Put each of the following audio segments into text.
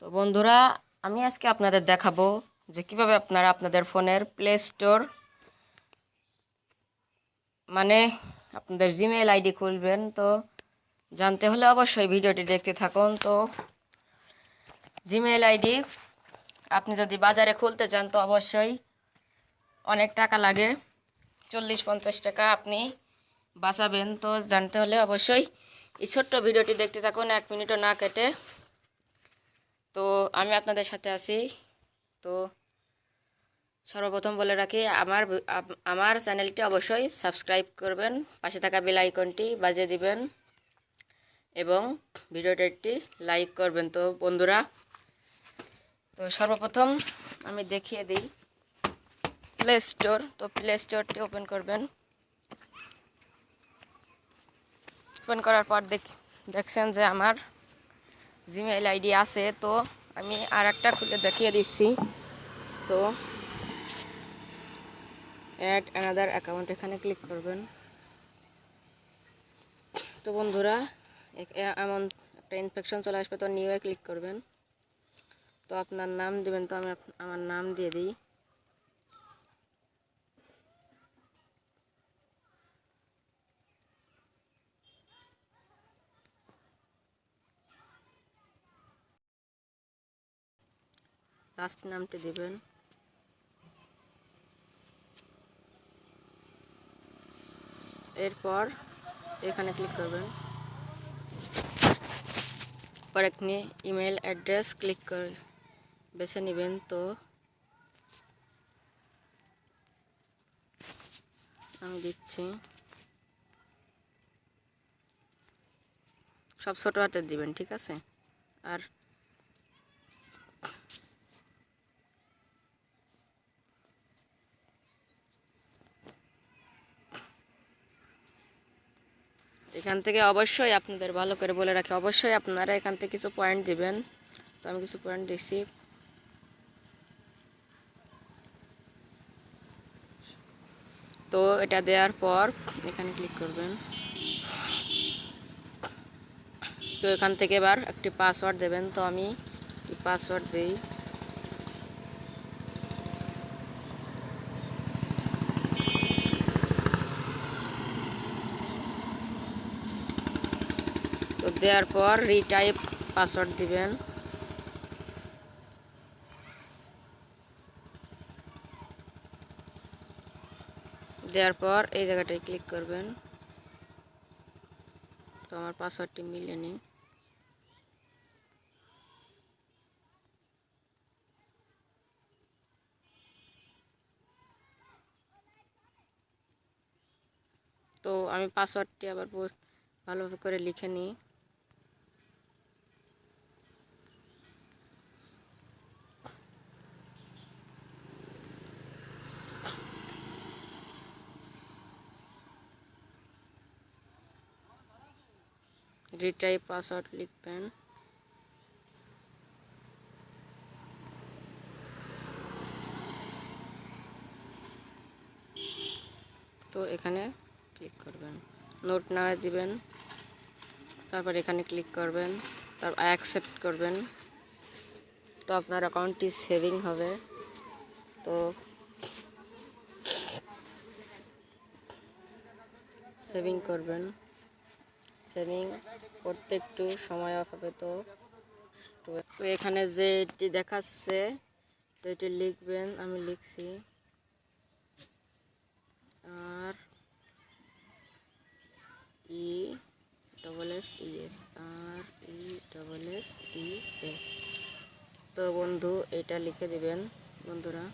তো বন্ধুরা, আমি আজকে আপনাদের দেখাবো যে কিভাবে আপনারা আপনাদের ফোনের প্লে স্টোর মানে আপনাদের জিমেইল আইডি খুলবেন। তো জানতে হলে অবশ্যই ভিডিওটি দেখতে থাকুন। তো জিমেইল আইডি আপনি যদি বাজারে খুলতে চান তো অবশ্যই অনেক টাকা লাগে, 40-50 টাকা আপনি বাঁচাবেন। তো জানতে হলে অবশ্যই এই ছোট্ট ভিডিওটি দেখতে থাকুন, 1 মিনিটও না কেটে। তো আমি আপনাদের সাথে আছি। তো সর্বপ্রথম বলে রাখি, আমার চ্যানেলটি অবশ্যই সাবস্ক্রাইব করবেন, পাশে থাকা বেল আইকনটি বাজিয়ে দিবেন এবং ভিডিওটি একটি লাইক করবেন। তো বন্ধুরা, তো সর্বপ্রথম আমি দেখিয়ে দিই প্লে স্টোর। তো প্লে স্টোরটি ওপেন করবেন। ওপেন করার পর দেখছেন যে আমার জিমেইল আইডি আছে। তো আমি আর একটা খুলে দেখিয়ে দিচ্ছি। তো অ্যাড অ্যানাদার অ্যাকাউন্ট এখানে ক্লিক করবেন। তো বন্ধুরা, এমন একটা ইনফেকশন চলে আসবে, তো নিউ এ ক্লিক করবেন। তো আপনার নাম দিবেন। তো আমি আমার নাম দিয়ে দিই। লাস্ট নামটি দিবেন। এরপর এখানে ক্লিক করবেন। পর এখানে ইমেল অ্যাড্রেস ক্লিক করে বেছে নেবেন। তো আমি দিচ্ছি, সব ছোট হাতের দিবেন, ঠিক আছে? আর এখান থেকে অবশ্যই আপনাদের ভালো করে বলে রাখি, অবশ্যই আপনারা এখান থেকে কিছু পয়েন্ট দিবেন। তো আমি কিছু পয়েন্ট দিচ্ছি। তো এটা দেওয়ার পর এখানে ক্লিক করবেন। তো এখান থেকে এবার একটি পাসওয়ার্ড দেবেন। তো আমি পাসওয়ার্ড দিই। তো দেওয়ার পর রিটাইপ পাসওয়ার্ড দিবেন। দেওয়ার পর এই জায়গাটায় ক্লিক করবেন। তো আমার পাসওয়ার্ডটি মিলেনি। তো আমি পাসওয়ার্ডটি আবার ভালোভাবে করে লিখে নিই। রিটাইপ পাসওয়ার্ড লিখবেন। তো এখানে ক্লিক করবেন, নোট নামে দিবেন। তারপর এখানে ক্লিক করবেন, তারপর অ্যাকসেপ্ট করবেন। তো আপনার অ্যাকাউন্টটি সেভিং হবে। তো সেভিং করবেন। সেভিং করতে একটু সময় হবে। তো এখানে যেটি দেখাচ্ছে তো এটি লিখবেন। আমি লিখছি R E double S E S, R E double S E S. তো বন্ধু এটা লিখে দিবেন বন্ধুরা।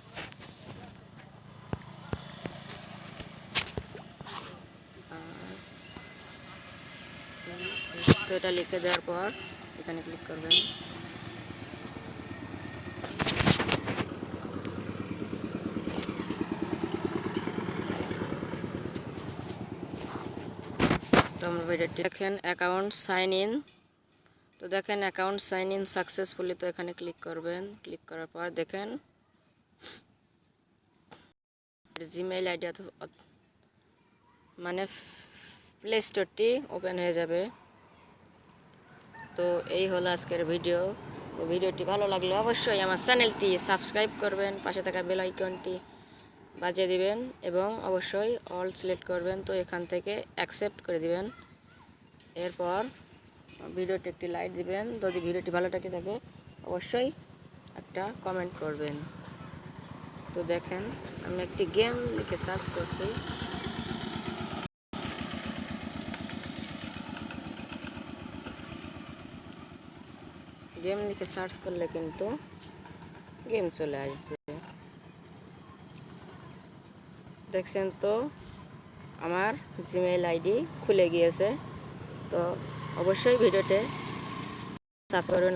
আর তো এটা লিখে দেওয়ার পর এখানে ক্লিক করবেন। তো আমরা ভিডিওটি দেখেন অ্যাকাউন্ট সাইন ইন। তো দেখেন অ্যাকাউন্ট সাইন ইন সাকসেসফুলি। তো এখানে ক্লিক করবেন। ক্লিক করার পর দেখেন জিমেইল আইডি মানে প্লে স্টোরটি ওপেন হয়ে যাবে। তো এই হলো আজকের ভিডিও। তো ভিডিওটি ভালো লাগলে অবশ্যই আমার চ্যানেলটি সাবস্ক্রাইব করবেন, পাশে থাকা বেল আইকনটি বাজিয়ে দিবেন এবং অবশ্যই অল সিলেক্ট করবেন। তো এখান থেকে অ্যাকসেপ্ট করে দিবেন। এরপর ভিডিওটি একটি লাইক দিবেন। যদি ভিডিওটি ভালো থাকে অবশ্যই একটা কমেন্ট করবেন। তো দেখেন আমি একটি গেম লিখে সার্চ করছি। গেম লিখে সার্চ করলে কিন্তু গেম চলে আসবে। দেখছেন তো আমার জিমেইল আইডি খুলে গিয়েছে। তো অবশ্যই ভিডিওতে সাবস্ক্রাইব করুন।